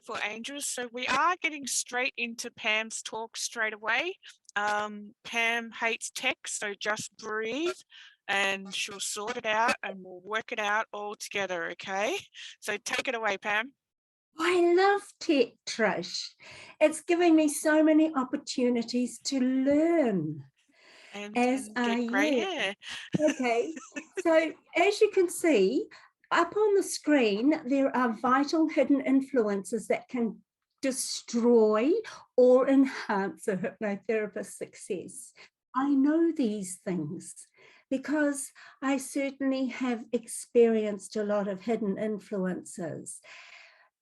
beautiful angels. So we are getting straight into Pam's talk straight away. Pam hates tech, so just breathe and she'll sort it out and we'll work it out all together, okay? So take it away, Pam. I love tech, Trish. It's giving me so many opportunities to learn. And Are get grey you. hair. Okay, so as you can see, up on the screen, there are vital hidden influences that can destroy or enhance a hypnotherapist's success. I know these things because I certainly have experienced a lot of hidden influences.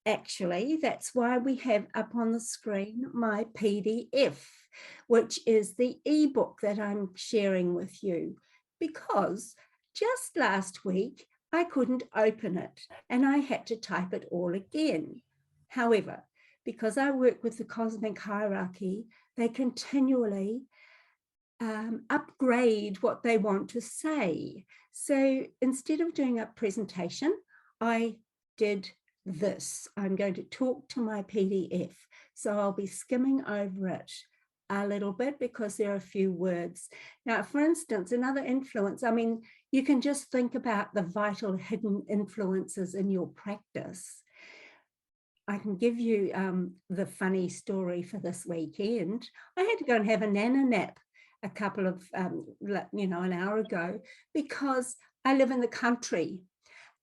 Actually, that's why we have up on the screen my PDF, which is the ebook that I'm sharing with you, because just last week I couldn't open it and I had to type it all again. However, because I work with the cosmic hierarchy, they continually upgrade what they want to say. So instead of doing a presentation, I did this. I'm going to talk to my PDF. So I'll be skimming over it a little bit because there are a few words. Now, for instance, another influence, I mean, you can just think about the vital hidden influences in your practice. I can give you the funny story for this weekend. I had to go and have a nana nap a couple of, an hour ago, because I live in the country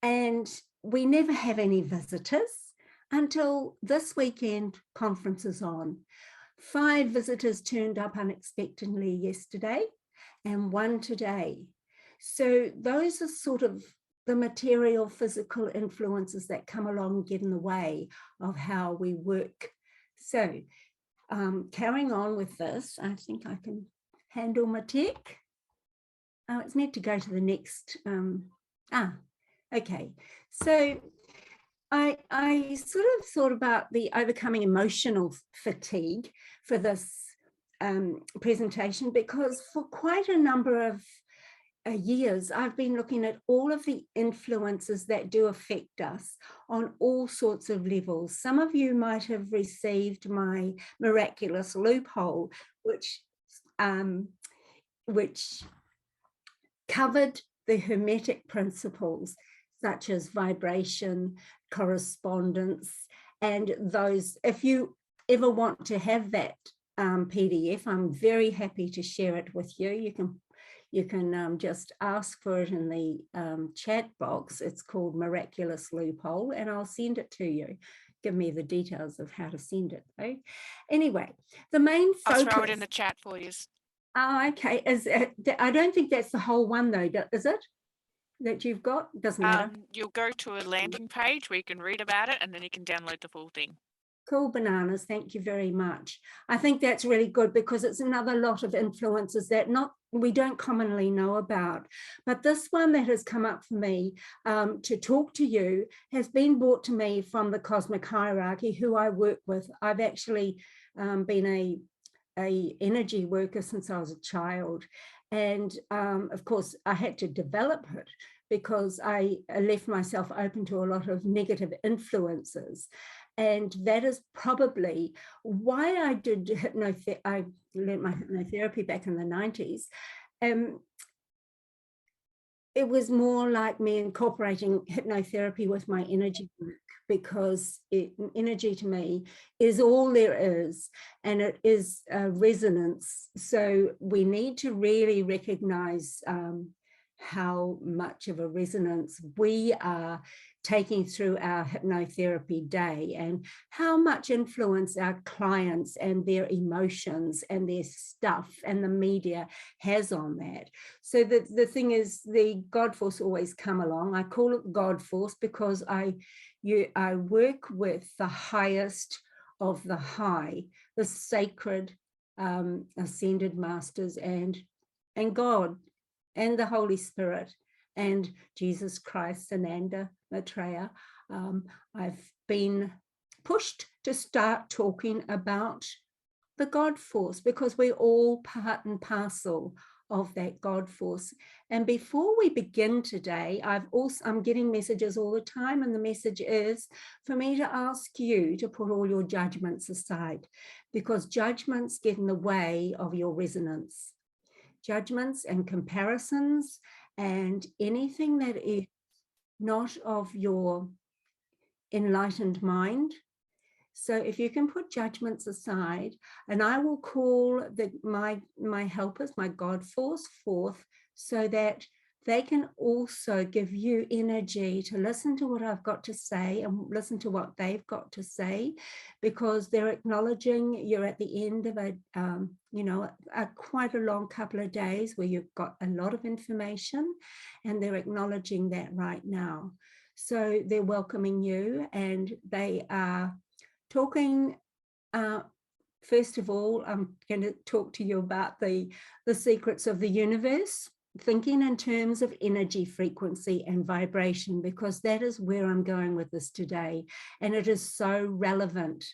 and we never have any visitors until this weekend conference is on. 5 visitors turned up unexpectedly yesterday and 1 today. So those are sort of the material, physical influences that come along and get in the way of how we work. So carrying on with this, I think I can handle my tech. Oh, it's meant to go to the next. Okay. So I sort of thought about the overcoming emotional fatigue for this presentation, because for quite a number of years, I've been looking at all of the influences that do affect us on all sorts of levels. Some of you might have received my miraculous loophole, which covered the Hermetic principles, such as vibration, correspondence, and those. If you ever want to have that PDF, I'm very happy to share it with you. You can just ask for it in the chat box. It's called Miraculous Loophole, and I'll send it to you. Give me the details of how to send it, though. Anyway, the main focus. I'll throw it in the chat for you. Oh, okay. I don't think that's the whole one, though, is it? That you've got? Doesn't matter. You'll go to a landing page where you can read about it, and then you can download the full thing. Cool bananas. Thank you very much. I think that's really good, because it's another lot of influences that we don't commonly know about. But this one that has come up for me to talk to you has been brought to me from the cosmic hierarchy, who I work with. I've actually been a energy worker since I was a child. And of course, I had to develop it because I left myself open to a lot of negative influences. And that is probably why I did I learned my hypnotherapy back in the 90s. It was more like me incorporating hypnotherapy with my energy work, because energy to me is all there is, and it is a resonance. So we need to really recognize how much of a resonance we are taking through our hypnotherapy day, and how much influence our clients and their emotions and their stuff and the media has on that. So the thing is, the God force always come along. I call it God force because I work with the highest of the high, the sacred ascended masters, and God and the Holy Spirit and Jesus Christ, Ananda, Maitreya. I've been pushed to start talking about the God force, because we're all part and parcel of that God force. And before we begin today, I'm getting messages all the time, and the message is for me to ask you to put all your judgments aside, because judgments get in the way of your resonance. Judgments and comparisons and anything that is not of your enlightened mind. So if you can put judgments aside, and I will call my helpers, my God force forth, so that they can also give you energy to listen to what I've got to say and listen to what they've got to say, because they're acknowledging you're at the end of a quite a long couple of days where you've got a lot of information, and they're acknowledging that right now. So they're welcoming you, and they are talking. First of all, I'm going to talk to you about the secrets of the universe, thinking in terms of energy, frequency, and vibration, because that is where I'm going with this today. And it is so relevant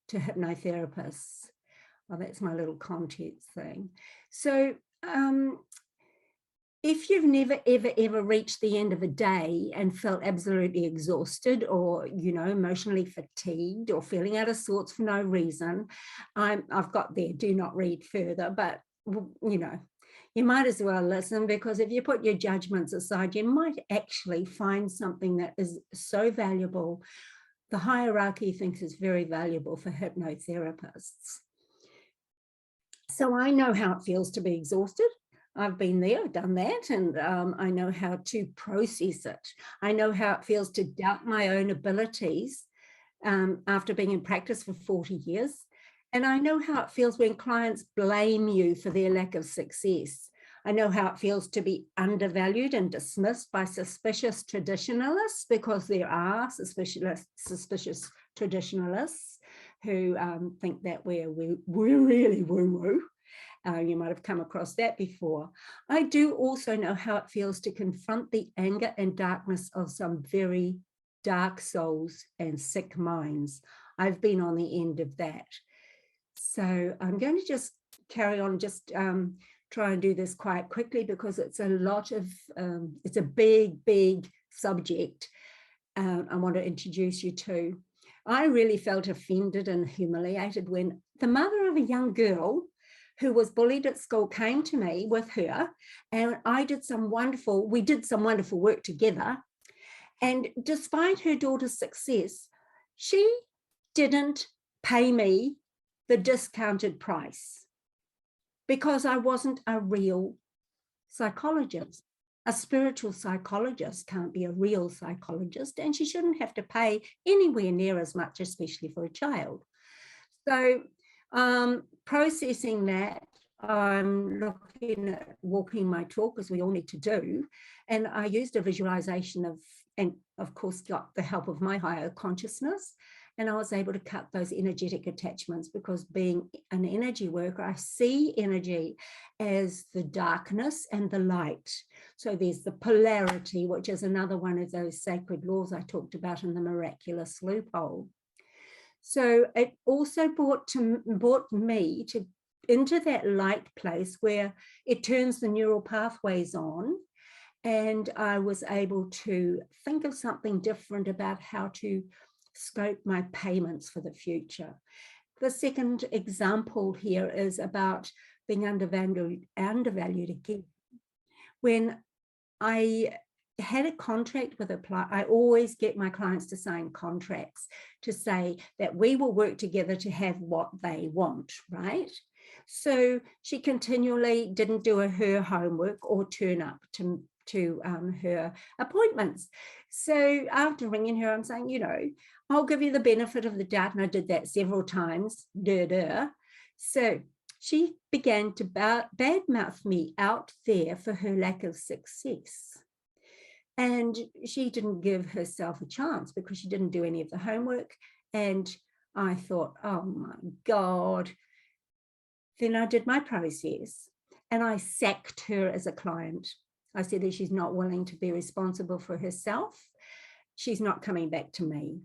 to hypnotherapists. Well, that's my little context thing. So if you've never, ever reached the end of a day and felt absolutely exhausted, or, emotionally fatigued, or feeling out of sorts for no reason, I've got there, do not read further, but, you might as well listen, because if you put your judgments aside, you might actually find something that is so valuable. The hierarchy thinks it's very valuable for hypnotherapists. So I know how it feels to be exhausted. I've been there, done that, and I know how to process it. I know how it feels to doubt my own abilities after being in practice for 40 years. And I know how it feels when clients blame you for their lack of success. I know how it feels to be undervalued and dismissed by suspicious traditionalists, because there are suspicious traditionalists who think that we're really woo-woo. You might have come across that before. I do also know how it feels to confront the anger and darkness of some very dark souls and sick minds. I've been on the end of that. So I'm going to just carry on, just try and do this quite quickly, because it's a lot of, it's a big subject I want to introduce you to. I really felt offended and humiliated when the mother of a young girl who was bullied at school came to me with her, and we did some wonderful work together. And despite her daughter's success, she didn't pay me the discounted price, because I wasn't a real psychologist. A spiritual psychologist can't be a real psychologist, and she shouldn't have to pay anywhere near as much, especially for a child. So processing that, I'm looking at walking my talk, as we all need to do. And I used a visualization and of course got the help of my higher consciousness. And I was able to cut those energetic attachments, because being an energy worker, I see energy as the darkness and the light. So there's the polarity, which is another one of those sacred laws I talked about in the miraculous loophole. So it also brought me into that light place where it turns the neural pathways on, and I was able to think of something different about how to scope my payments for the future. The second example here is about being undervalued again. When I had a contract with I always get my clients to sign contracts to say that we will work together to have what they want, right? So she continually didn't do her homework or turn up to her appointments. So after ringing her, I'm saying, I'll give you the benefit of the doubt, and I did that several times. So she began to badmouth me out there for her lack of success. And she didn't give herself a chance, because she didn't do any of the homework. And I thought, oh my God. Then I did my process, and I sacked her as a client. I said that she's not willing to be responsible for herself. She's not coming back to me.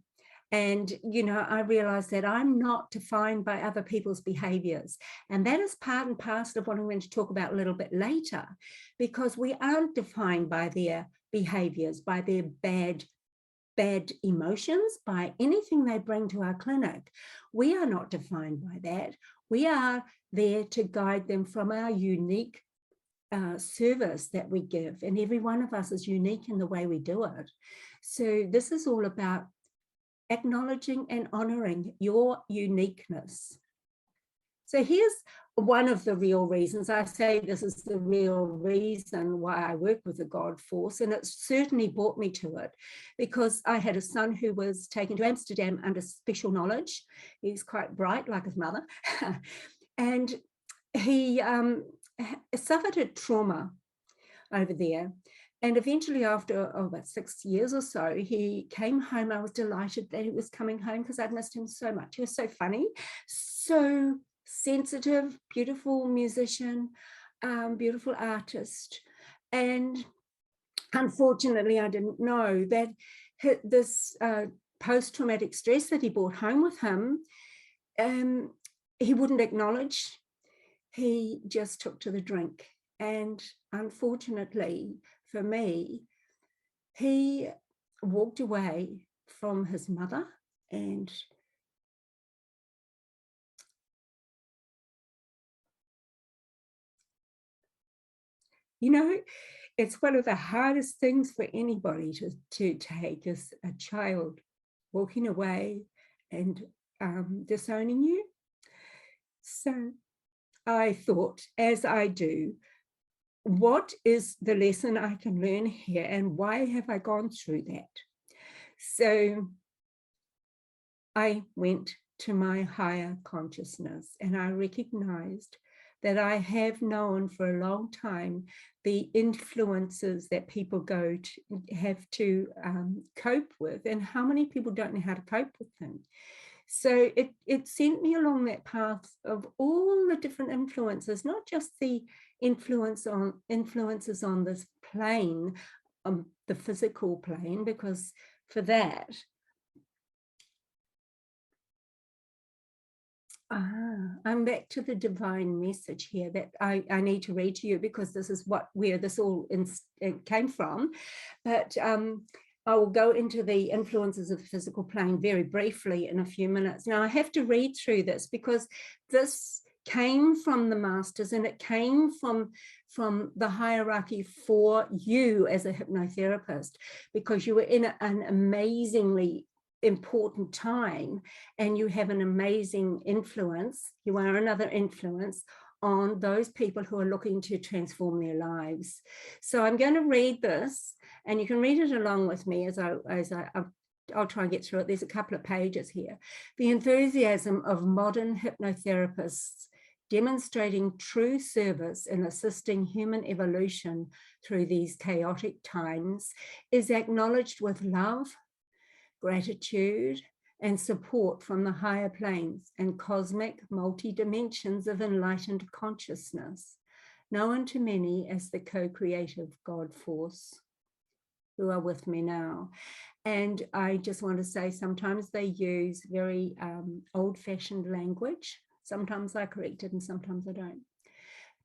And, I realized that I'm not defined by other people's behaviors. And that is part and parcel of what I'm going to talk about a little bit later, because we aren't defined by their behaviors, by their bad emotions, by anything they bring to our clinic. We are not defined by that. We are there to guide them from our unique service that we give. And every one of us is unique in the way we do it. So this is all about acknowledging and honoring your uniqueness. So here's one of the real reasons. I say this is the real reason why I work with the God Force, and it certainly brought me to it, because I had a son who was taken to Amsterdam under special knowledge. He's quite bright, like his mother, and he suffered a trauma over there. And eventually, after about 6 years or so, he came home. I was delighted that he was coming home because I'd missed him so much. He was so funny, so sensitive, beautiful musician, beautiful artist. And unfortunately, I didn't know that this post-traumatic stress that he brought home with him, he wouldn't acknowledge. He just took to the drink. And unfortunately for me, he walked away from his mother, and it's one of the hardest things for anybody to take, is a child walking away and disowning you. So I thought, as I do, what is the lesson I can learn here, and why have I gone through that? So I went to my higher consciousness, and I recognized that I have known for a long time the influences that people have to cope with, and how many people don't know how to cope with them. So it sent me along that path of all the different influences, not just the influences on this plane, the physical plane, because for that, I'm back to the divine message here that I need to read to you, because this is where this all came from. But I will go into the influences of the physical plane very briefly in a few minutes. Now, I have to read through this because this came from the masters, and it came from the hierarchy for you as a hypnotherapist, because you were in an amazingly important time, and you have an amazing influence. You are another influence on those people who are looking to transform their lives. So I'm going to read this, and you can read it along with me as I'll try and get through it. There's a couple of pages here. The enthusiasm of modern hypnotherapists demonstrating true service in assisting human evolution through these chaotic times is acknowledged with love, gratitude, and support from the higher planes and cosmic multi-dimensions of enlightened consciousness, known to many as the co-creative God Force, who are with me now. And I just want to say, sometimes they use very old-fashioned language. Sometimes I correct it and sometimes I don't.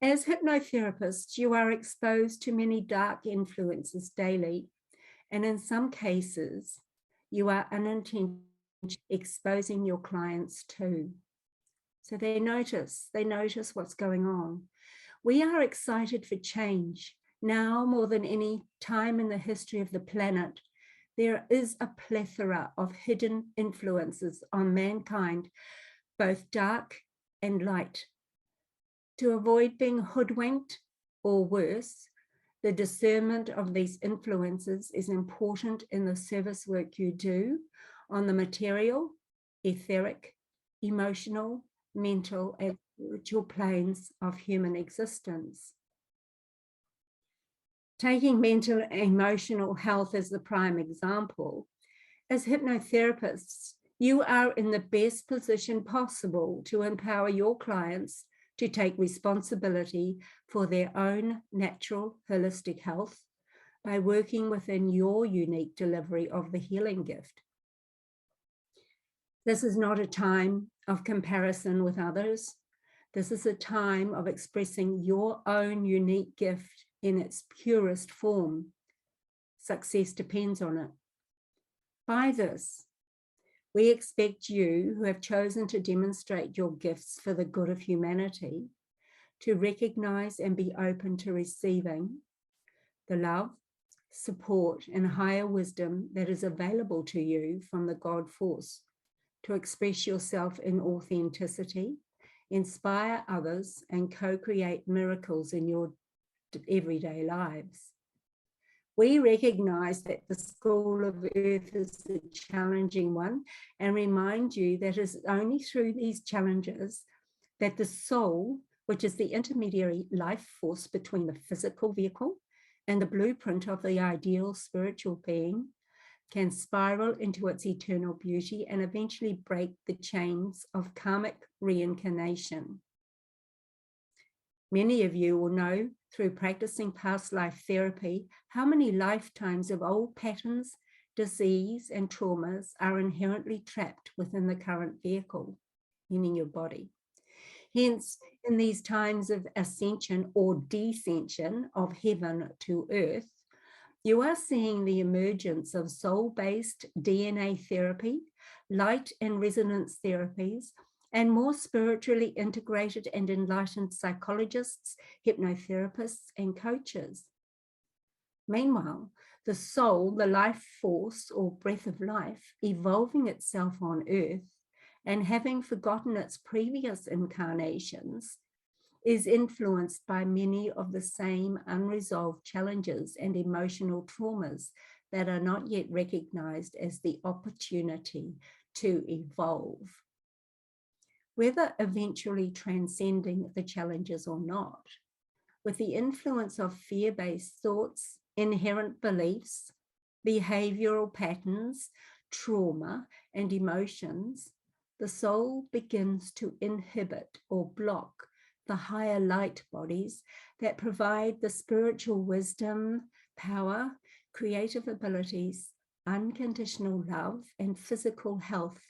As hypnotherapists, you are exposed to many dark influences daily, and in some cases, you are unintentionally exposing your clients too. So they notice what's going on. We are excited for change. Now, more than any time in the history of the planet, there is a plethora of hidden influences on mankind, both dark and light. To avoid being hoodwinked, or worse, the discernment of these influences is important in the service work you do on the material, etheric, emotional, mental, and spiritual planes of human existence. Taking mental and emotional health as the prime example, as hypnotherapists, you are in the best position possible to empower your clients to take responsibility for their own natural holistic health by working within your unique delivery of the healing gift. This is not a time of comparison with others. This is a time of expressing your own unique gift in its purest form. Success depends on it. By this, we expect you who have chosen to demonstrate your gifts for the good of humanity to recognize and be open to receiving the love, support, and higher wisdom that is available to you from the God force, to express yourself in authenticity, inspire others, and co-create miracles in your everyday lives. We recognize that the school of Earth is a challenging one and remind you that it is only through these challenges that the soul, which is the intermediary life force between the physical vehicle and the blueprint of the ideal spiritual being, can spiral into its eternal beauty and eventually break the chains of karmic reincarnation. Many of you will know through practicing past life therapy how many lifetimes of old patterns, disease, and traumas are inherently trapped within the current vehicle, meaning your body. Hence, in these times of ascension or descension of heaven to earth, you are seeing the emergence of soul-based DNA therapy, light and resonance therapies, and more spiritually integrated and enlightened psychologists, hypnotherapists, and coaches. Meanwhile, the soul, the life force or breath of life, evolving itself on earth and having forgotten its previous incarnations, is influenced by many of the same unresolved challenges and emotional traumas that are not yet recognized as the opportunity to evolve. Whether eventually transcending the challenges or not, with the influence of fear-based thoughts, inherent beliefs, behavioral patterns, trauma, and emotions, the soul begins to inhibit or block the higher light bodies that provide the spiritual wisdom, power, creative abilities, unconditional love, and physical health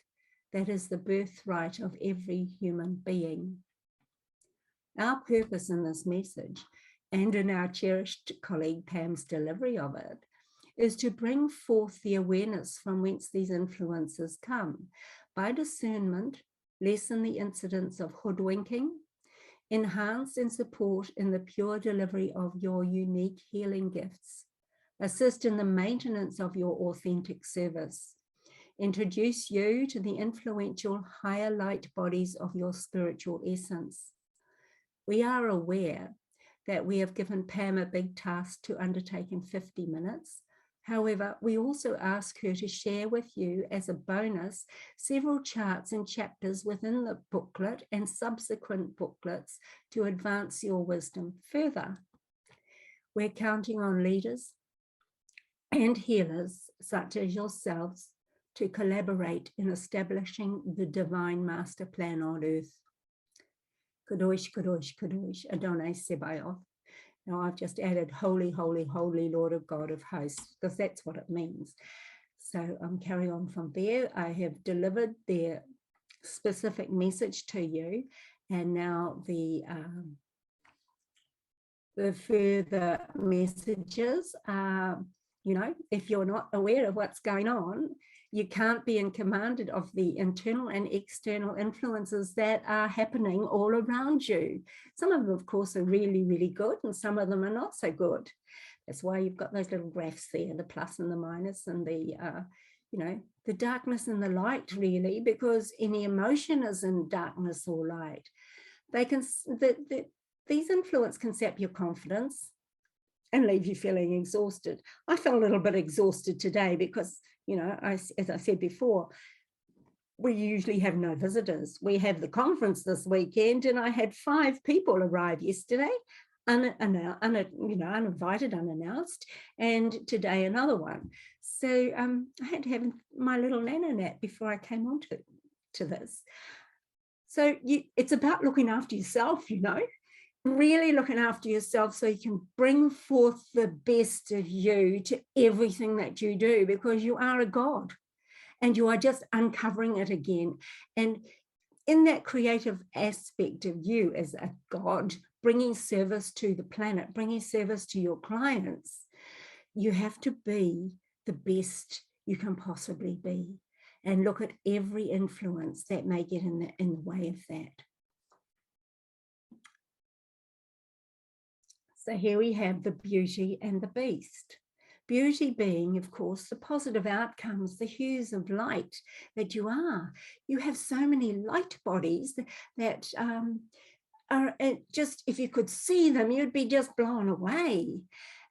that is the birthright of every human being. Our purpose in this message, and in our cherished colleague Pamm's delivery of it, is to bring forth the awareness from whence these influences come. By discernment, lessen the incidence of hoodwinking, enhance and support in the pure delivery of your unique healing gifts, assist in the maintenance of your authentic service, introduce you to the influential higher light bodies of your spiritual essence. We are aware that we have given Pamm a big task to undertake in 50 minutes. However, we also ask her to share with you as a bonus several charts and chapters within the booklet and subsequent booklets to advance your wisdom further. We're counting on leaders and healers such as yourselves to collaborate in establishing the divine master plan on earth. Kadosh, Kadosh, Kadosh, Adonai Sebaoth. Now I've just added holy, holy, holy Lord of God of hosts, because that's what it means. So carry on from there. I have delivered their specific message to you, and now the further messages are, you know, if you're not aware of what's going on, you can't be in command of the internal and external influences that are happening all around you. Some of them, of course, are really, really good, and some of them are not so good. That's why you've got those little graphs there, the plus and the minus, and the, you know, the darkness and the light, really, because any emotion is in darkness or light. They can, these influences can sap your confidence and leave you feeling exhausted. I felt a little bit exhausted today because, you know, as I said before, we usually have no visitors. We have the conference this weekend, and I had 5 people arrive yesterday, uninvited, unannounced, and today another one. So I had to have my little nano nap before I came on to this. So it's about looking after yourself, you know, really looking after yourself so you can bring forth the best of you to everything that you do, because you are a God. and you are just uncovering it again. And in that creative aspect of you as a God, bringing service to the planet, bringing service to your clients, you have to be the best you can possibly be, and look at every influence that may get in the way of that. So here we have the beauty and the beast. Beauty being, of course, the positive outcomes, the hues of light that you are. You have so many light bodies that are just, if you could see them, you'd be just blown away.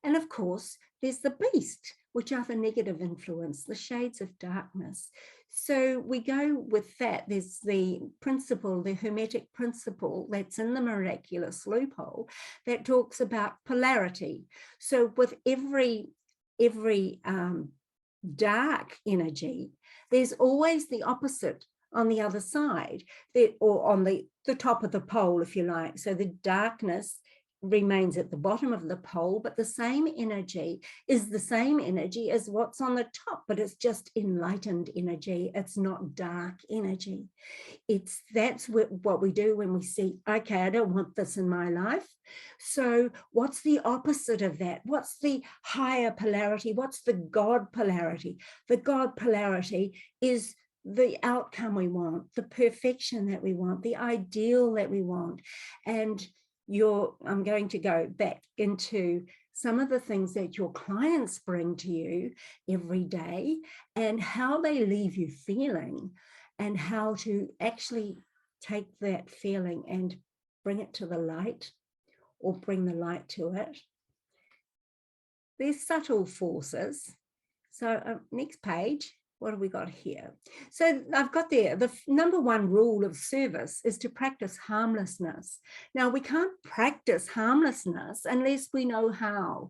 And of course, there's the beast, which are the negative influence, the shades of darkness. So we go with that. There's the principle, the Hermetic principle that's in the miraculous loophole that talks about polarity. So with every dark energy, there's always the opposite on the other side, or on the top of the pole, if you like. So the darkness remains at the bottom of the pole, but the same energy is the same energy as what's on the top, but it's just enlightened energy. It's not dark energy. That's what we do when we see, okay, I don't want this in my life. So what's the opposite of that? What's the higher polarity? What's the God polarity? The God polarity is the outcome we want, the perfection that we want, the ideal that we want. And I'm going to go back into some of the things that your clients bring to you every day and how they leave you feeling, and how to actually take that feeling and bring it to the light, or bring the light to it. There's subtle forces. So next page. What have we got here? So I've got there, the number one rule of service is to practice harmlessness. Now, we can't practice harmlessness unless we know how,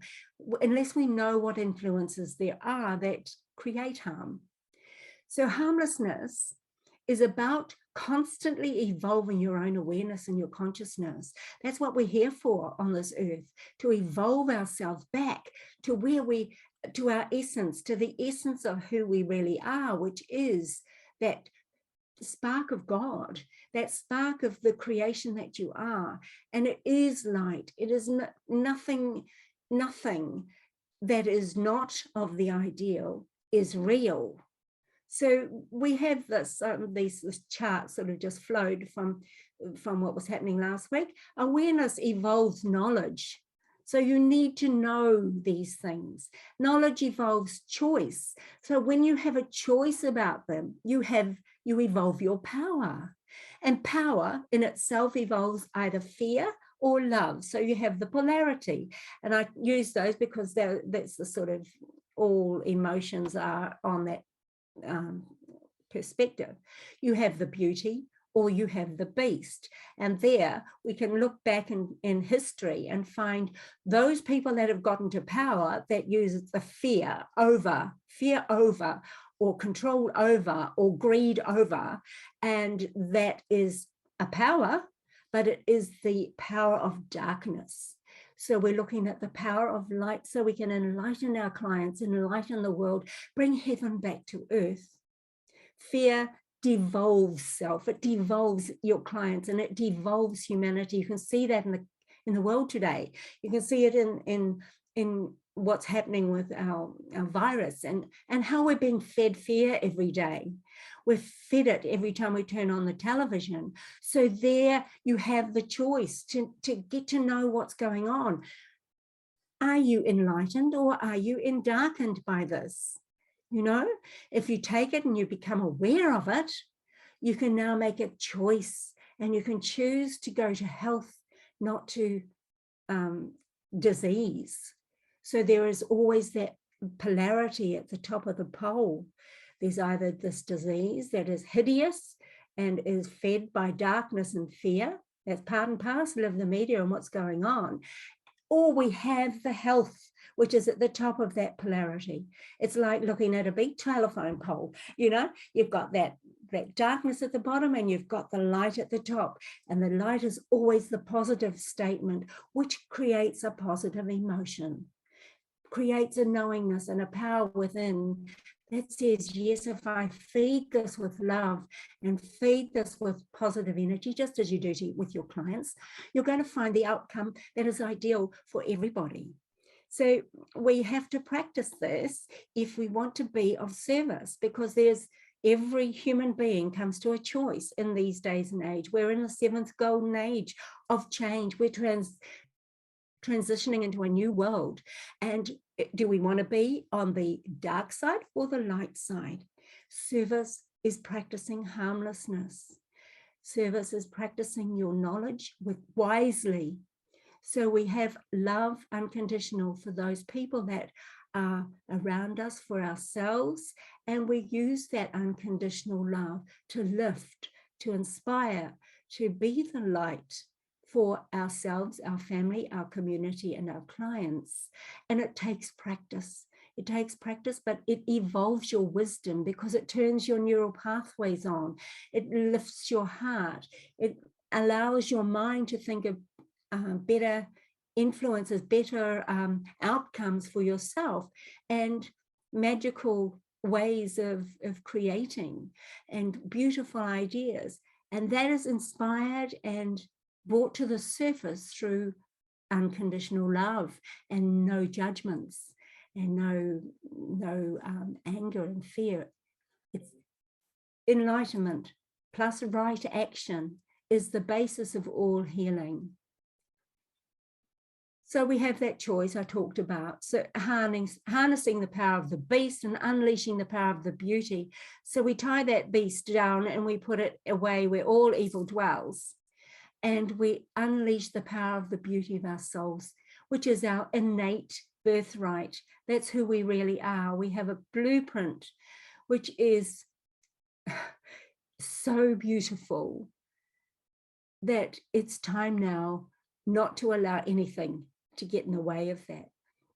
unless we know what influences there are that create harm. So harmlessness is about constantly evolving your own awareness and your consciousness. That's what we're here for on this earth, to evolve ourselves back to to our essence, to the essence of who we really are, which is that spark of God, that spark of the creation that you are. And it is light. It is nothing that is not of the ideal is real. So we have this, these charts sort of just flowed from what was happening last week. Awareness evolves knowledge. So you need to know these things. Knowledge evolves choice. So when you have a choice about them, you evolve your power. And power in itself evolves either fear or love. So you have the polarity. And I use those because that's the sort of, all emotions are on that perspective. You have the beauty, or you have the beast. And there we can look back in history and find those people that have gotten to power that use the fear over, or control over, or greed over. And that is a power, but it is the power of darkness. So we're looking at the power of light so we can enlighten our clients, enlighten the world, bring heaven back to earth. Fear devolves self, it devolves your clients, and it devolves humanity. You can see that in the world today. You can see it in what's happening with our virus, and how we're being fed fear every day. We're fed it every time we turn on the television. So there you have the choice to get to know what's going on. Are you enlightened, or are you endarkened by this? You know, if you take it and you become aware of it, you can now make a choice, and you can choose to go to health, not to disease. So there is always that polarity at the top of the pole. There's either this disease that is hideous and is fed by darkness and fear. That's part and parcel of the media and what's going on. Or we have the health, which is at the top of that polarity. It's like looking at a big telephone pole. You know, you've got that darkness at the bottom, and you've got the light at the top. And the light is always the positive statement, which creates a positive emotion, creates a knowingness and a power within that says, yes, if I feed this with love and feed this with positive energy, just as you do with your clients, you're going to find the outcome that is ideal for everybody. So we have to practice this if we want to be of service, because every human being comes to a choice in these days and age. We're in the 7th golden age of change. We're transitioning into a new world. And do we want to be on the dark side or the light side? Service is practicing harmlessness. Service is practicing your knowledge wisely. So we have love unconditional for those people that are around us, for ourselves, and we use that unconditional love to lift, to inspire, to be the light for ourselves, our family, our community, and our clients. And it takes practice. It takes practice, but it evolves your wisdom because it turns your neural pathways on. It lifts your heart. It allows your mind to think of better influences, better outcomes for yourself, and magical ways of creating and beautiful ideas. And that is inspired and brought to the surface through unconditional love and no judgments and no anger and fear. It's enlightenment plus right action is the basis of all healing. So we have that choice I talked about. So harnessing the power of the beast and unleashing the power of the beauty. So we tie that beast down and we put it away where all evil dwells. And we unleash the power of the beauty of our souls, which is our innate birthright. That's who we really are. We have a blueprint, which is so beautiful that it's time now not to allow anything to get in the way of that.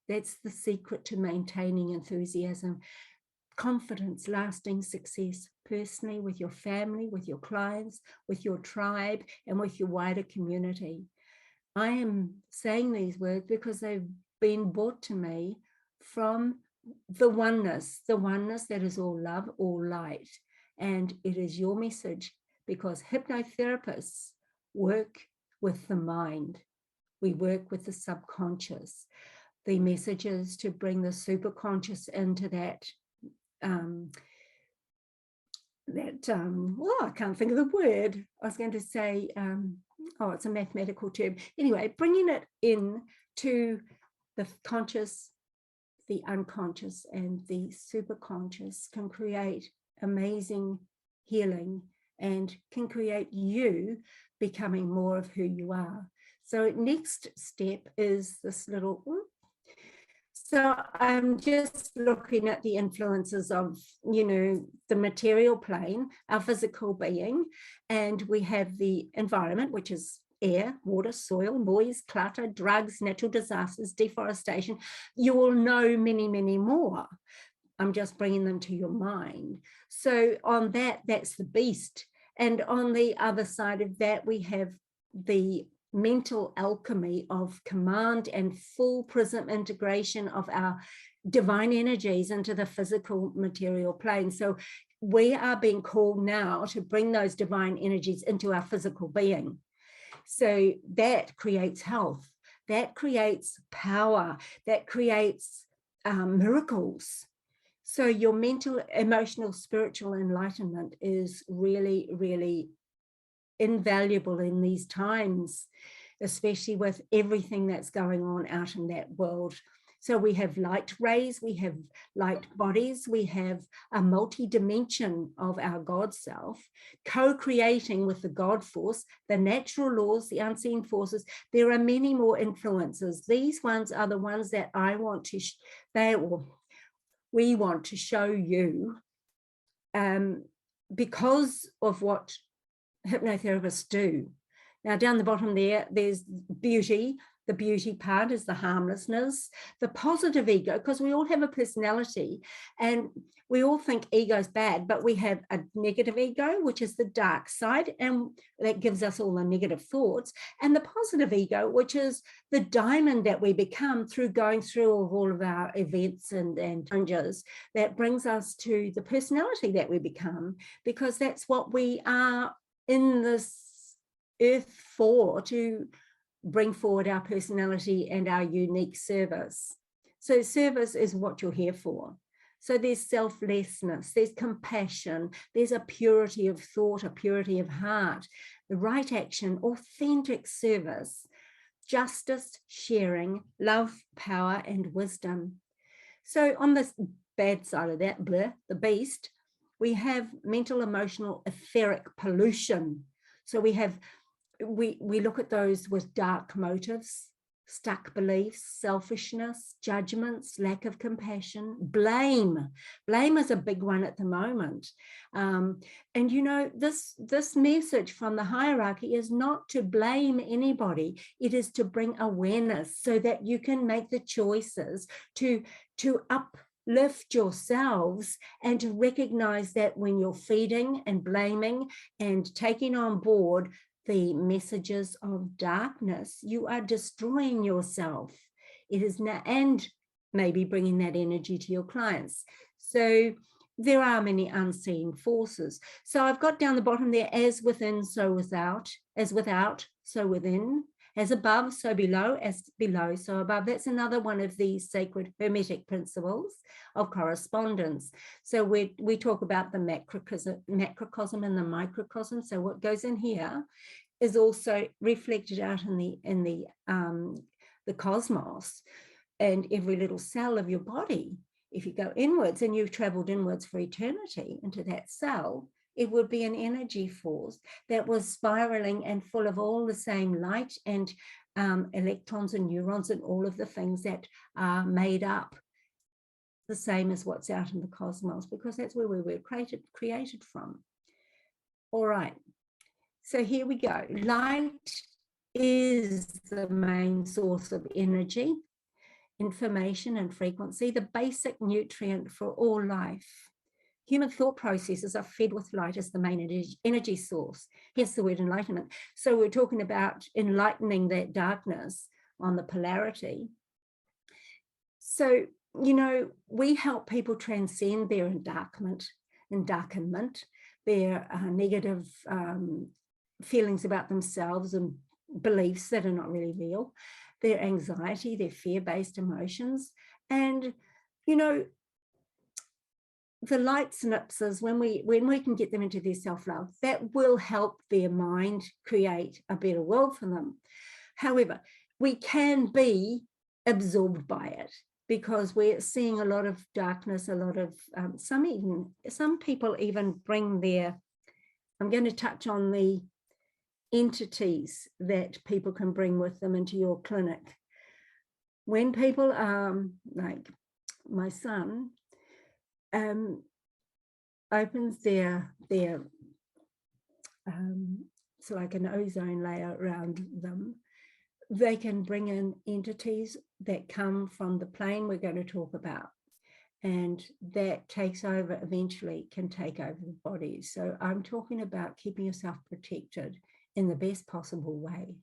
That's the secret to maintaining enthusiasm, confidence, lasting success, personally, with your family, with your clients, with your tribe, and with your wider community. I am saying these words because they've been brought to me from the oneness that is all love, all light. And it is your message, because hypnotherapists work with the mind. We work with the subconscious. The message is to bring the superconscious into that, I can't think of the word. I was going to say, it's a mathematical term. Anyway, bringing it in to the conscious, the unconscious, and the superconscious can create amazing healing and can create you becoming more of who you are. So next step is this little, so I'm just looking at the influences of, the material plane, our physical being, and we have the environment, which is air, water, soil, noise, clutter, drugs, natural disasters, deforestation. You will know many, many more. I'm just bringing them to your mind. So on that's the beast. And on the other side of that, we have the mental alchemy of command and full prism integration of our divine energies into the physical material plane. So we are being called now to bring those divine energies into our physical being. So that creates health, that creates power, that creates miracles. So your mental, emotional, spiritual enlightenment is really, really invaluable in these times, especially with everything that's going on out in that world. So we have light rays, we have light bodies, we have a multi-dimension of our God self, co-creating with the God force, the natural laws, the unseen forces. There are many more influences. These ones are the ones that I want to, we want to show you, because of what hypnotherapists do. Now down the bottom there's beauty, The beauty part is the harmlessness, the positive ego, because we all have a personality and we all think ego is bad, but we have a negative ego, which is the dark side, and that gives us all the negative thoughts, and the positive ego, which is the diamond that we become through going through all of our events and challenges that brings us to the personality that we become, because that's what we are in this earth for, to bring forward our personality and our unique service. So service is what you're here for. So there's selflessness, there's compassion, there's a purity of thought, a purity of heart, the right action, authentic service, justice, sharing, love, power, and wisdom. So on this bad side of that, the beast, we have mental, emotional, etheric pollution. So we look at those with dark motives, stuck beliefs, selfishness, judgments, lack of compassion, blame. Blame is a big one at the moment. And you know, this message from the hierarchy is not to blame anybody. It is to bring awareness so that you can make the choices to uplift yourselves and to recognize that when you're feeding and blaming and taking on board the messages of darkness, you are destroying yourself. It is not, and maybe bringing that energy to your clients. So there are many unseen forces. So I've got down the bottom there, as within, so without, as without, so within, as above, so below, as below, so above. That's another one of these sacred hermetic principles of correspondence. So we talk about the macrocosm and the microcosm. So what goes in here is also reflected out in the cosmos and every little cell of your body. If you go inwards and you've traveled inwards for eternity into that cell, it would be an energy force that was spiraling and full of all the same light and electrons and neurons and all of the things that are made up the same as what's out in the cosmos, because that's where we were created from. All right, so here we go. Light is the main source of energy, information, and frequency, the basic nutrient for all life. Human thought processes are fed with light as the main energy source. Hence the word enlightenment. So we're talking about enlightening that darkness on the polarity. So, you know, we help people transcend their endarkenment, their negative feelings about themselves and beliefs that are not really real, their anxiety, their fear-based emotions. And, you know, the light synapses, when we can get them into their self-love, that will help their mind create a better world for them. However, we can be absorbed by it because we're seeing a lot of darkness, a lot of some people even bring their, I'm going to touch on the entities that people can bring with them into your clinic. When people like my son opens their so like an ozone layer around them, they can bring in entities that come from the plane we're going to talk about, and that takes over, eventually can take over the body. So I'm talking about keeping yourself protected in the best possible way.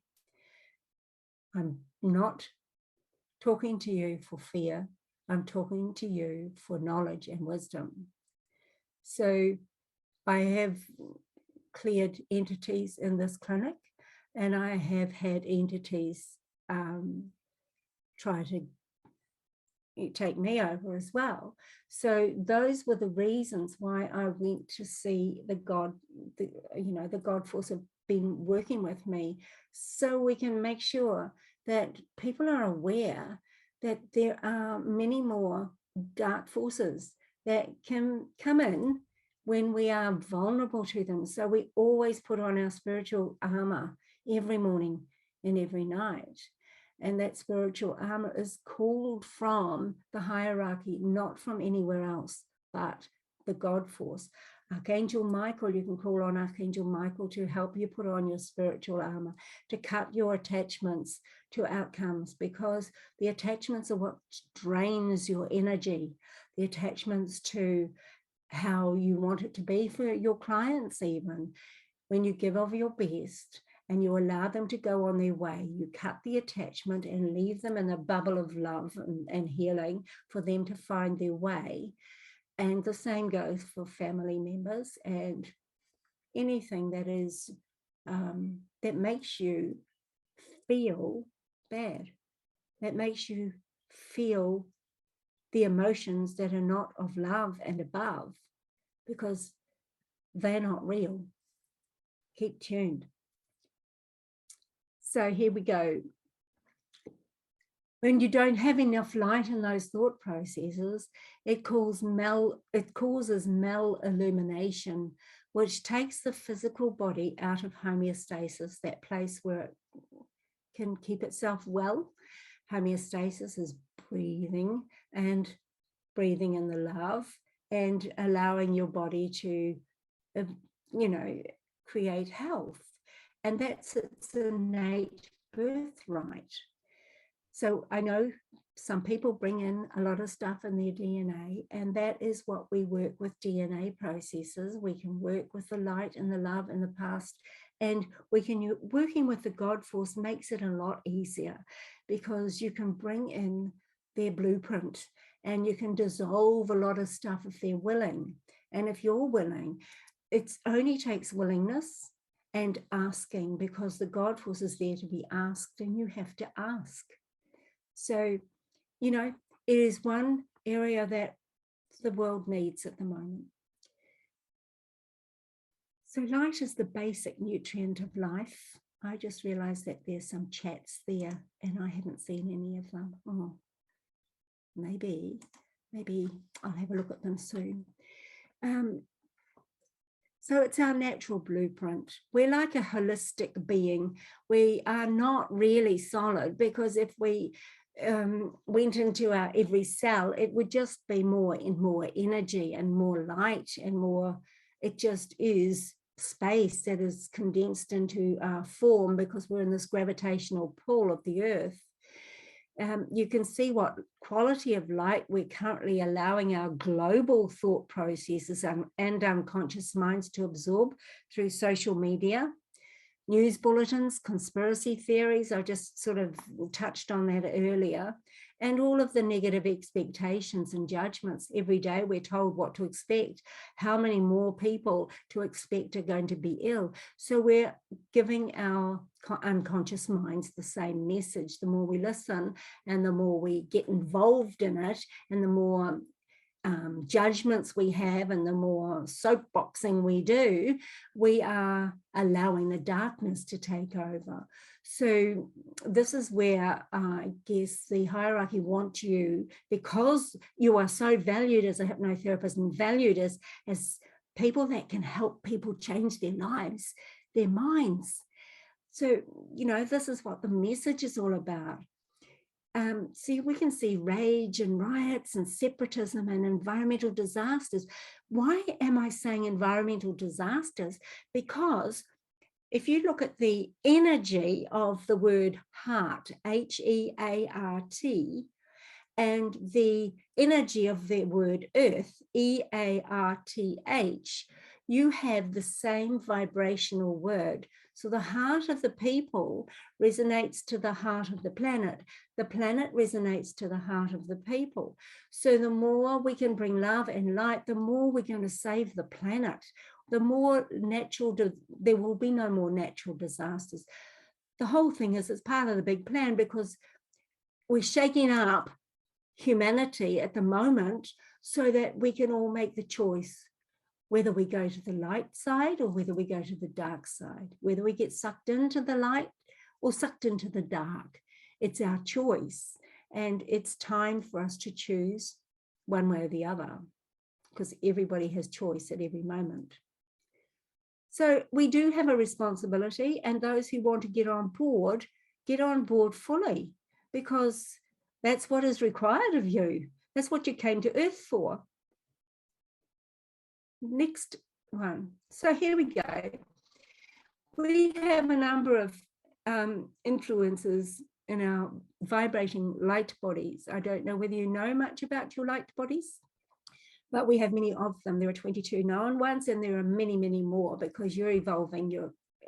I'm not talking to you for fear. I'm talking to you for knowledge and wisdom. So I have cleared entities in this clinic, and I have had entities try to take me over as well. So those were the reasons why I went to see the God, the God force have been working with me, so we can make sure that people are aware that there are many more dark forces that can come in when we are vulnerable to them. So we always put on our spiritual armor every morning and every night. And that spiritual armor is called from the hierarchy, not from anywhere else, but the God force. Archangel Michael, you can call on Archangel Michael to help you put on your spiritual armor, to cut your attachments to outcomes, because the attachments are what drains your energy. The attachments to how you want it to be for your clients, even when you give of your best and you allow them to go on their way, you cut the attachment and leave them in a bubble of love and healing for them to find their way. And the same goes for family members and anything that is that makes you feel bad, that makes you feel the emotions that are not of love and above, because they're not real. Keep tuned. So here we go. When you don't have enough light in those thought processes, it causes mal-illumination, which takes the physical body out of homeostasis, that place where it can keep itself well. Homeostasis is breathing and breathing in the love and allowing your body to, create health. And that's its innate birthright. So I know some people bring in a lot of stuff in their DNA, and that is what we work with DNA processes. We can work with the light and the love in the past, and working with the God force makes it a lot easier, because you can bring in their blueprint and you can dissolve a lot of stuff if they're willing. And if you're willing, it only takes willingness and asking, because the God force is there to be asked, and you have to ask. So, it is one area that the world needs at the moment. So light is the basic nutrient of life. I just realized that there's some chats there and I haven't seen any of them. Oh, maybe I'll have a look at them soon. So it's our natural blueprint. We're like a holistic being. We are not really solid, because if we went into our every cell, it would just be more and more energy and more light and more, it just is space that is condensed into our form, because we're in this gravitational pull of the earth. You can see what quality of light we're currently allowing our global thought processes and unconscious minds to absorb through social media, news bulletins, conspiracy theories. I just sort of touched on that earlier. And all of the negative expectations and judgments. Every day we're told what to expect, how many more people to expect are going to be ill. So we're giving our unconscious minds the same message. The more we listen and the more we get involved in it, and the more judgments we have and the more soapboxing we do, we are allowing the darkness to take over. So this is where I guess the hierarchy wants you, because you are so valued as a hypnotherapist and valued as people that can help people change their lives, their minds. So, this is what the message is all about. See, we can see rage and riots and separatism and environmental disasters. Why am I saying environmental disasters? Because if you look at the energy of the word heart, H-E-A-R-T, and the energy of the word earth, E-A-R-T-H, you have the same vibrational word. So the heart of the people resonates to the heart of the planet. The planet resonates to the heart of the people. So the more we can bring love and light, the more we're going to save the planet. The more there will be no more natural disasters. The whole thing is, it's part of the big plan, because we're shaking up humanity at the moment so that we can all make the choice whether we go to the light side or whether we go to the dark side, whether we get sucked into the light or sucked into the dark. It's our choice, and it's time for us to choose one way or the other, because everybody has choice at every moment. So we do have a responsibility, and those who want to get on board fully, because that's what is required of you. That's what you came to Earth for. Next one. So here we go. We have a number of influences in our vibrating light bodies. I don't know whether you know much about your light bodies, but we have many of them. There are 22 known ones, and there are many, many more, because you're evolving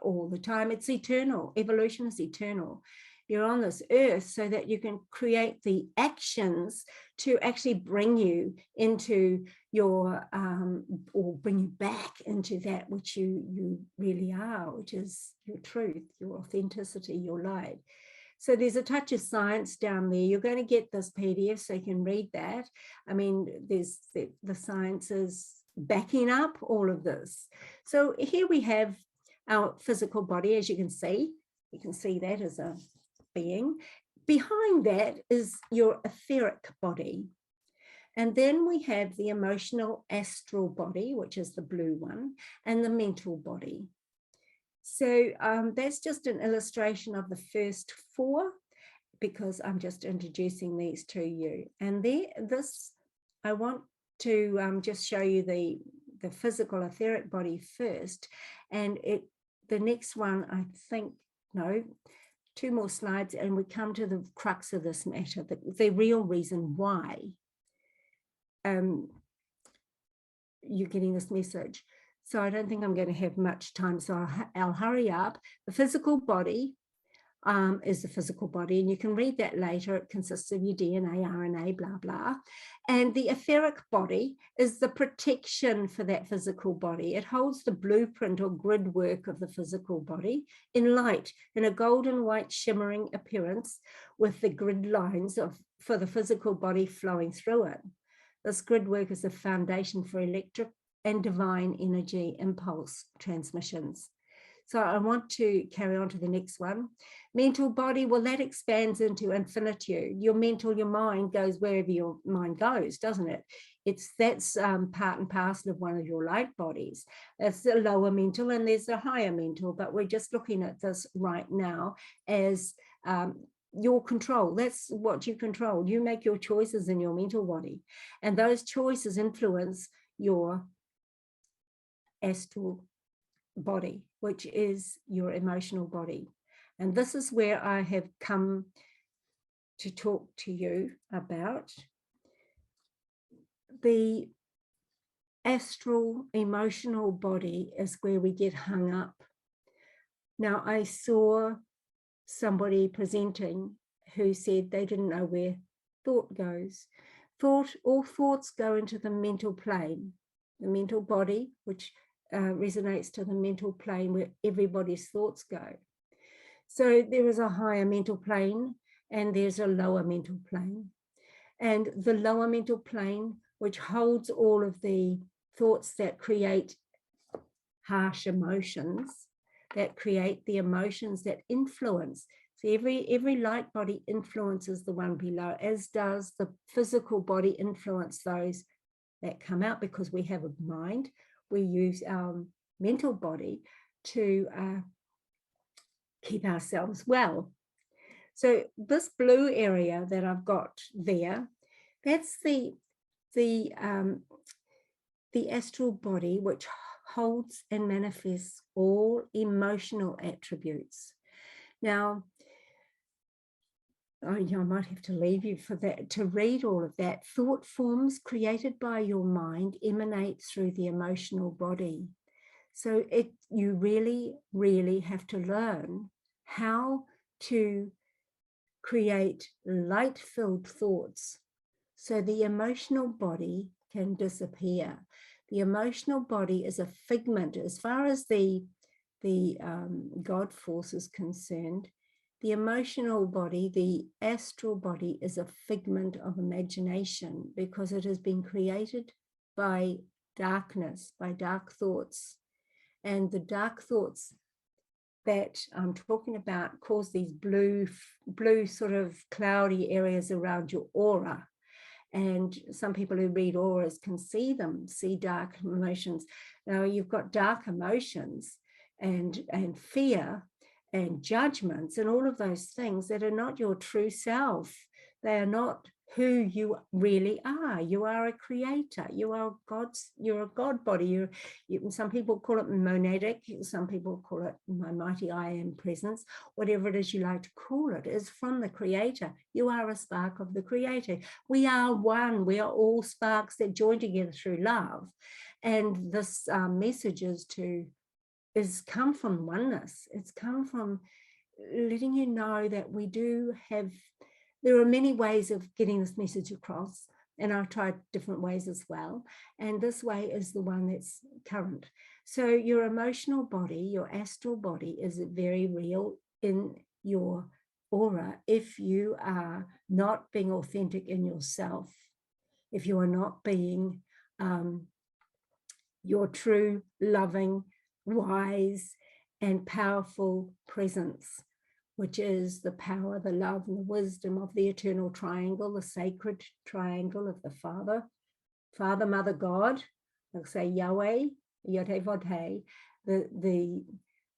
all the time. It's eternal. Evolution is eternal. You're on this earth so that you can create the actions to actually bring you into your, or bring you back into that which you really are, which is your truth, your authenticity, your light. So there's a touch of science down there. You're going to get this PDF so you can read that. I mean, there's the science is backing up all of this. So here we have our physical body, as you can see. You can see that as a being. Behind that is your etheric body. And then we have the emotional astral body, which is the blue one, and the mental body. So that's just an illustration of the first four, because I'm just introducing these to you. And I want to just show you the physical etheric body first. And the next one, I think, no, 2 more slides, and we come to the crux of this matter, the real reason why you're getting this message. So I don't think I'm going to have much time, so I'll hurry up. The physical body is the physical body, and you can read that later. It consists of your DNA, RNA, blah, blah. And the etheric body is the protection for that physical body. It holds the blueprint or grid work of the physical body in light, in a golden white shimmering appearance, with the grid lines for the physical body flowing through it. This grid work is the foundation for electric and divine energy impulse transmissions. So I want to carry on to the next one. Mental body, well, that expands into infinitude. Your mind goes wherever your mind goes, doesn't it? That's part and parcel of one of your light bodies. That's the lower mental, and there's a higher mental, but we're just looking at this right now as your control. That's what you control. You make your choices in your mental body, and those choices influence your astral body, which is your emotional body. And this is where I have come to talk to you about the astral emotional body. Is where we get hung up. Now, I saw somebody presenting who said they didn't know where thought goes. All thoughts go into the mental plane, the mental body, which resonates to the mental plane where everybody's thoughts go. So there is a higher mental plane and there's a lower mental plane. And the lower mental plane, which holds all of the thoughts that create harsh emotions, that create the emotions that influence. So every light body influences the one below, as does the physical body influence those that come out, because we have a mind. We use our mental body to keep ourselves well. So this blue area that I've got there, that's the astral body, which holds and manifests all emotional attributes. Now, I might have to leave you for that to read all of that. Thought forms created by your mind emanate through the emotional body. So you really, really have to learn how to create light-filled thoughts so the emotional body can disappear. The emotional body is a figment, as far as the God force is concerned. The emotional body, the astral body, is a figment of imagination, because it has been created by darkness, by dark thoughts. And the dark thoughts that I'm talking about cause these blue sort of cloudy areas around your aura. And some people who read auras can see them, see dark emotions. Now, you've got dark emotions and fear and judgments and all of those things that are not your true self. They are not who you really are. You are a creator. You are you're a God body. Some people call it monadic. Some people call it my mighty I am presence. Whatever it is you like to call it is from the creator. You are a spark of the creator. We are one. We are all sparks that join together through love. And this message is come from oneness. It's come from letting you know that we do have, there are many ways of getting this message across, and I've tried different ways as well. And this way is the one that's current. So your emotional body, your astral body, is very real in your aura if you are not being authentic in yourself, if you are not being your true, loving, wise, and powerful presence, which is the power, the love, and the wisdom of the eternal triangle, the sacred triangle of the Father, Mother, God, like say Yahweh, Yod-Heh-Vod-Heh, the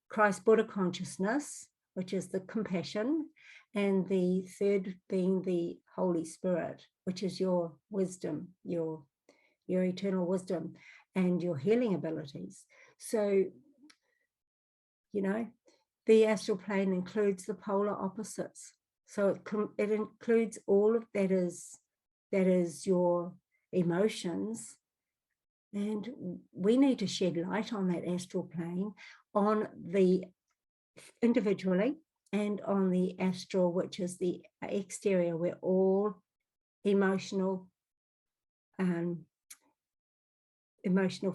Christ Buddha consciousness, which is the compassion, and the third being the Holy Spirit, which is your wisdom, your eternal wisdom and your healing abilities. So, you know, the astral plane includes the polar opposites. So it includes all of that is your emotions. And we need to shed light on that astral plane, on the individually and on the astral, which is the exterior, where all emotional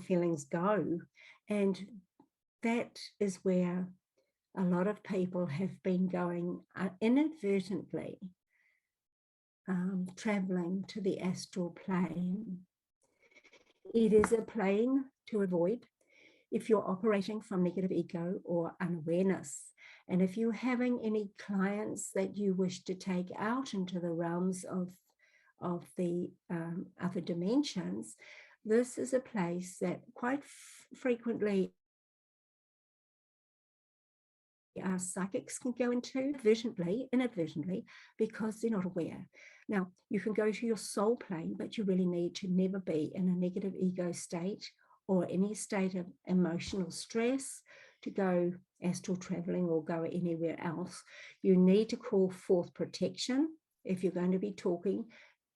feelings go. And that is where a lot of people have been going inadvertently, traveling to the astral plane. It is a plane to avoid if you're operating from negative ego or unawareness. And if you're having any clients that you wish to take out into the realms of the other dimensions, this is a place that quite frequently our psychics can go into inadvertently, because they're not aware. Now, you can go to your soul plane, but you really need to never be in a negative ego state or any state of emotional stress to go astral traveling or go anywhere else. You need to call forth protection if you're going to be talking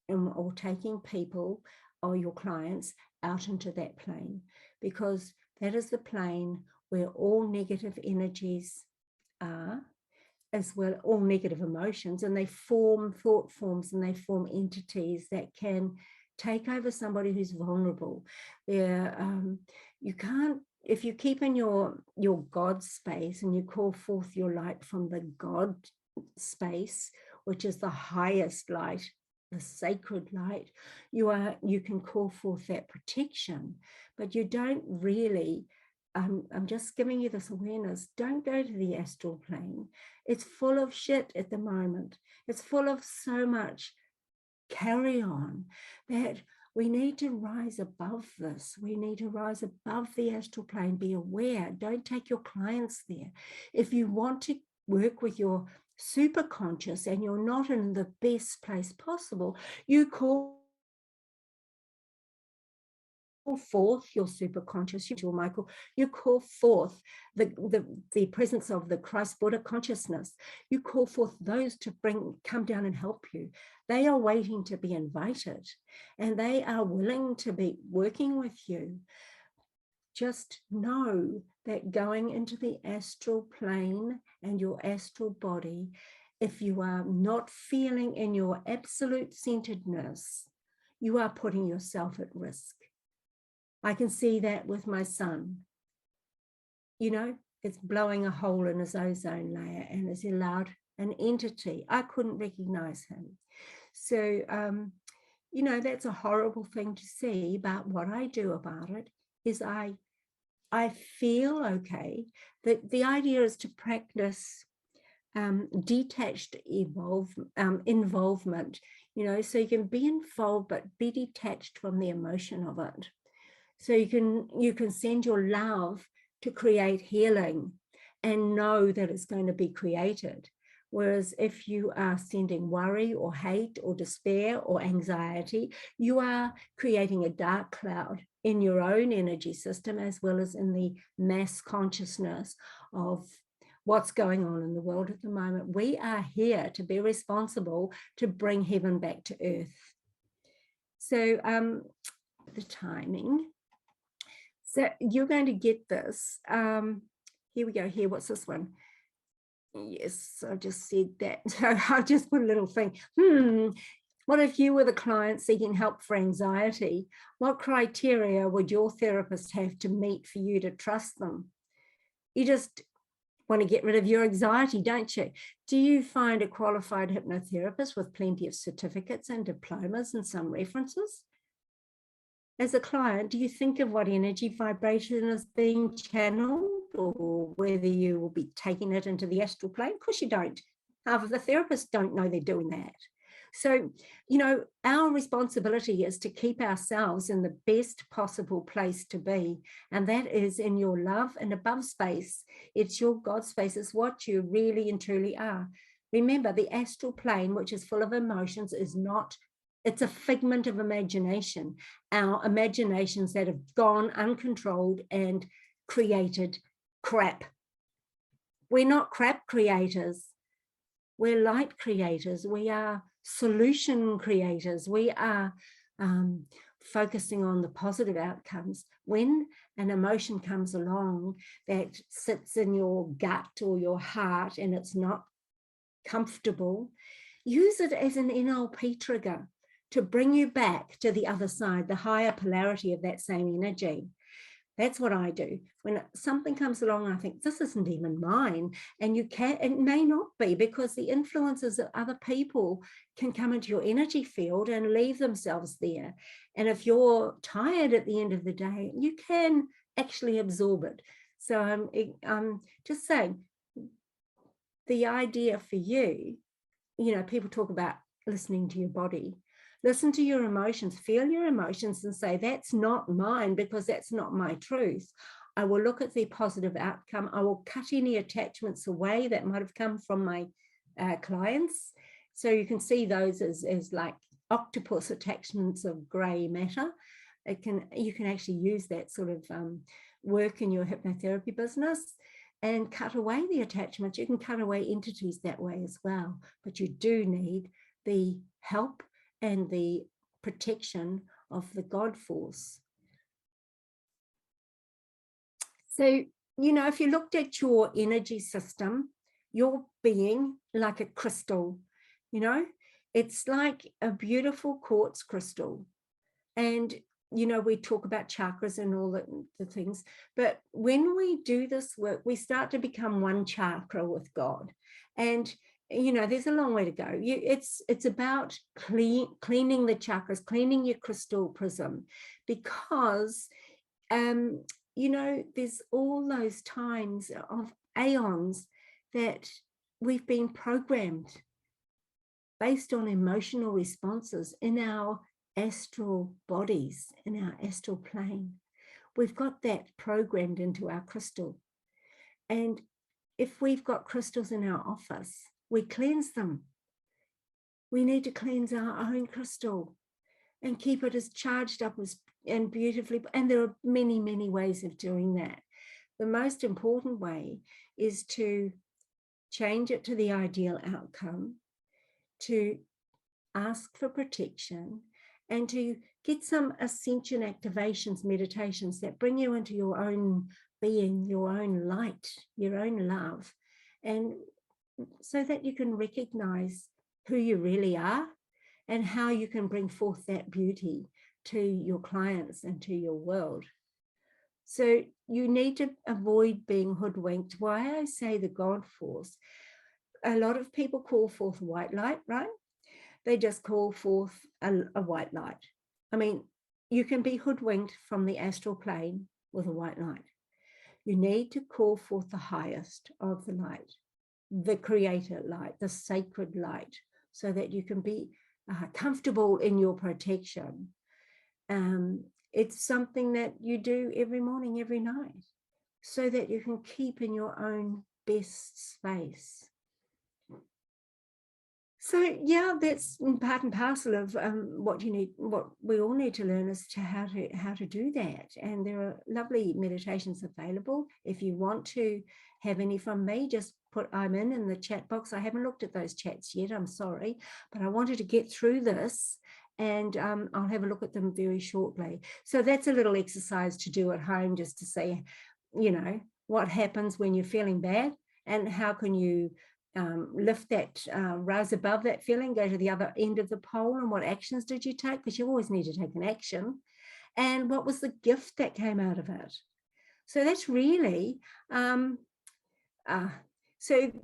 or taking people or your clients out into that plane, because that is the plane where all negative energies are, as well, all negative emotions, and they form thought forms and they form entities that can take over somebody who's vulnerable. You can't, if you keep in your God space and you call forth your light from the God space, which is the highest light, the sacred light, you can call forth that protection, but you don't really. I'm just giving you this awareness. Don't go to the astral plane. It's full of shit at the moment. It's full of so much carry on that we need to rise above this. We need to rise above the astral plane. Be aware. Don't take your clients there. If you want to work with your super conscious and you're not in the best place possible, you call forth your superconscious, your Michael, you call forth the presence of the Christ Buddha consciousness. You call forth those to come down and help you. They are waiting to be invited, and they are willing to be working with you. Just know that going into the astral plane and your astral body, if you are not feeling in your absolute centeredness, you are putting yourself at risk. I can see that with my son. You know, it's blowing a hole in his ozone layer and has allowed an entity. I couldn't recognize him. So, you know, that's a horrible thing to see. But what I do about it is I feel okay. The idea is to practice detached involvement, you know, so you can be involved but be detached from the emotion of it. So you can send your love to create healing and know that it's going to be created, Whereas if you are sending worry or hate or despair or anxiety, you are creating a dark cloud in your own energy system, as well as in the mass consciousness of what's going on in the world at the moment. We are here to be responsible to bring heaven back to earth. So the timing. So you're going to get this. Here we go. Here, what's this one? Yes, I just said that. So I just put a little thing. What if you were the client seeking help for anxiety? What criteria would your therapist have to meet for you to trust them? You just want to get rid of your anxiety, don't you? Do you find a qualified hypnotherapist with plenty of certificates and diplomas and some references? As a client, do you think of what energy vibration is being channeled, or whether you will be taking it into the astral plane? Of course you don't. Half of the therapists don't know they're doing that. So, you know, our responsibility is to keep ourselves in the best possible place to be. And that is in your love and above space. It's your God space. It's what you really and truly are. Remember, the astral plane, which is full of emotions, is not, it's a figment of imagination. Our imaginations that have gone uncontrolled and created crap. We're not crap creators. We're light creators. We are solution creators. We are focusing on the positive outcomes. When an emotion comes along that sits in your gut or your heart and it's not comfortable, use it as an NLP trigger to bring you back to the other side, the higher polarity of that same energy. That's what I do. When something comes along, I think this isn't even mine. And you can, it may not be, because the influences of other people can come into your energy field and leave themselves there. And if you're tired at the end of the day, you can actually absorb it. So I'm just saying, the idea for you, you know, people talk about listening to your body. Listen to your emotions, feel your emotions and say, that's not mine, because that's not my truth. I will look at the positive outcome. I will cut any attachments away that might have come from my clients. So you can see those as like octopus attachments of gray matter. You can actually use that sort of work in your hypnotherapy business and cut away the attachments. You can cut away entities that way as well, but you do need the help and the protection of the God force. So, you know, if you looked at your energy system, your being like a crystal, you know, it's like a beautiful quartz crystal. And, you know, we talk about chakras and all the things, but when we do this work, we start to become one chakra with God. And you know, there's a long way to go. It's about cleaning the chakras, cleaning your crystal prism, because, you know, there's all those times of aeons that we've been programmed based on emotional responses in our astral bodies, in our astral plane. We've got that programmed into our crystal. And if we've got crystals in our office, we cleanse them. We need to cleanse our own crystal and keep it as charged up as and beautifully. And there are many, many ways of doing that. The most important way is to change it to the ideal outcome, to ask for protection, and to get some ascension activations, meditations that bring you into your own being, your own light, your own love, and so that you can recognize who you really are and how you can bring forth that beauty to your clients and to your world. So you need to avoid being hoodwinked. Why I say the God force, a lot of people call forth white light, right? They just call forth a white light. I mean, you can be hoodwinked from the astral plane with a white light. You need to call forth the highest of the light, the creator light, the sacred light, so that you can be comfortable in your protection. It's something that you do every morning, every night, so that you can keep in your own best space. So yeah, that's part and parcel of what we all need to learn is to how to do that. And there are lovely meditations available. If you want to have any from me, just put I'm in the chat box. I haven't looked at those chats yet, I'm sorry, but I wanted to get through this, and I'll have a look at them very shortly. So that's a little exercise to do at home, just to say, what happens when you're feeling bad and how can you lift that, rise above that feeling, go to the other end of the pole, and what actions did you take? Because you always need to take an action. And what was the gift that came out of it? So that's really, so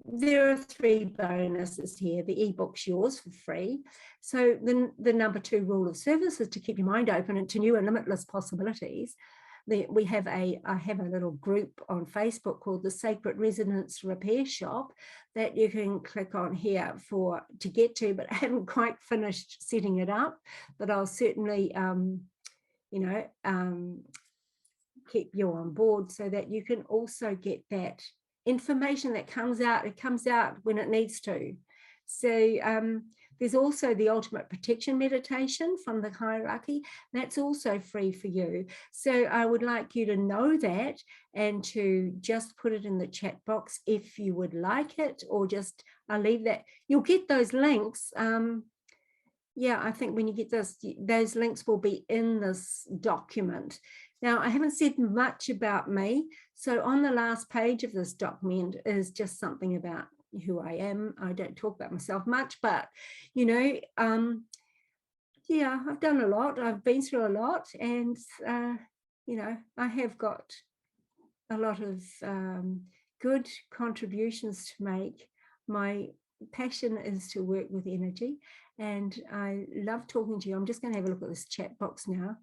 there are 3 bonuses here. The ebook's yours for free. So the number 2 rule of service is to keep your mind open to new and limitless possibilities. I have a little group on Facebook called the Sacred Resonance Repair Shop that you can click on here to get to, but I haven't quite finished setting it up, but I'll certainly, keep you on board so that you can also get that information that comes out. It comes out when it needs to. So there's also the ultimate protection meditation from the hierarchy. That's also free for you. So I would like you to know that and to just put it in the chat box if you would like it, or just I'll leave that. You'll get those links. Yeah, I think when you get those links will be in this document. Now, I haven't said much about me. So on the last page of this document is just something about who I am. I don't talk about myself much, but, yeah, I've done a lot. I've been through a lot, and, I have got a lot of good contributions to make. My passion is to work with energy, and I love talking to you. I'm just going to have a look at this chat box now.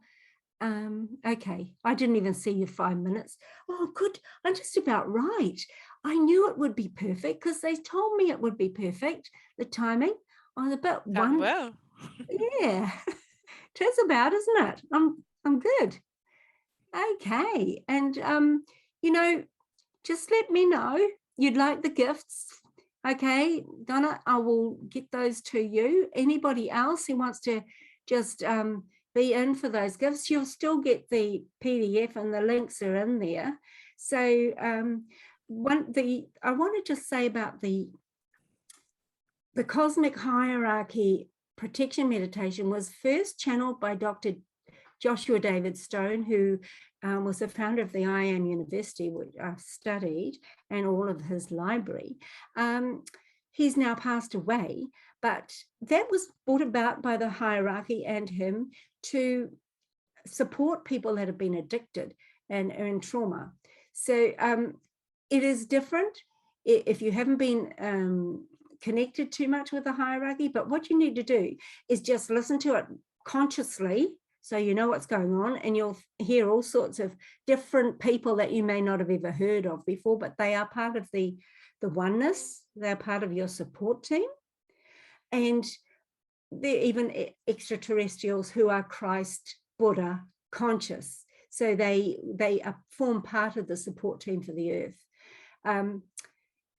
Okay, I didn't even see you 5 minutes. Oh, good. I'm just about right. I knew it would be perfect because they told me it would be perfect. The timing. I was about one. Well. Yeah, it's about, isn't it? I'm good. Okay, and just let me know you'd like the gifts. Okay, Donna, I will get those to you. Anybody else who wants to just be in for those gifts, you'll still get the PDF, and the links are in there. So I wanted to say about the cosmic hierarchy protection meditation was first channeled by Dr. Joshua David Stone, who was the founder of the Ian University, which I've studied, and all of his library. He's now passed away, but that was brought about by the hierarchy and him to support people that have been addicted and are in trauma. So it is different if you haven't been connected too much with the hierarchy, but what you need to do is just listen to it consciously, so you know what's going on, and you'll hear all sorts of different people that you may not have ever heard of before, but they are part of the oneness. They're part of your support team. And they're even extraterrestrials who are Christ, Buddha conscious. So they form part of the support team for the earth.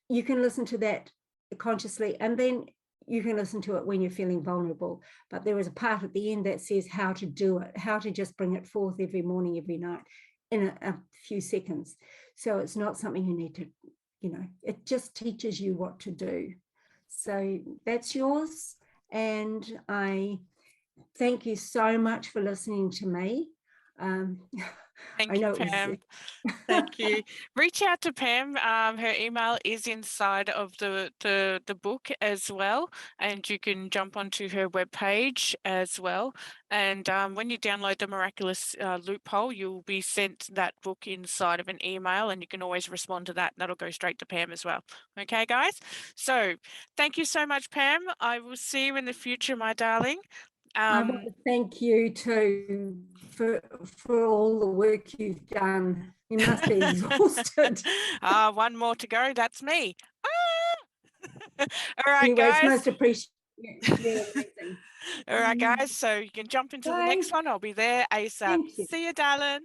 You can listen to that consciously, and then you can listen to it when you're feeling vulnerable. But there is a part at the end that says how to do it, how to just bring it forth every morning, every night in a few seconds. So it's not something you need to, it just teaches you what to do. So that's yours. And I thank you so much for listening to me. Thank you, Pamm. Thank you. Reach out to Pamm. Her email is inside of the book as well, and you can jump onto her webpage as well. And when you download the Miraculous Loophole, you'll be sent that book inside of an email, and you can always respond to that. And that'll go straight to Pamm as well. Okay, guys? So thank you so much, Pamm. I will see you in the future, my darling. I want to thank you too for all the work you've done. You must be exhausted. One more to go. That's me. All right, anyway, guys. It's most appreciated. You're amazing. All right, guys. So you can jump into the next one. I'll be there ASAP. See you, darling.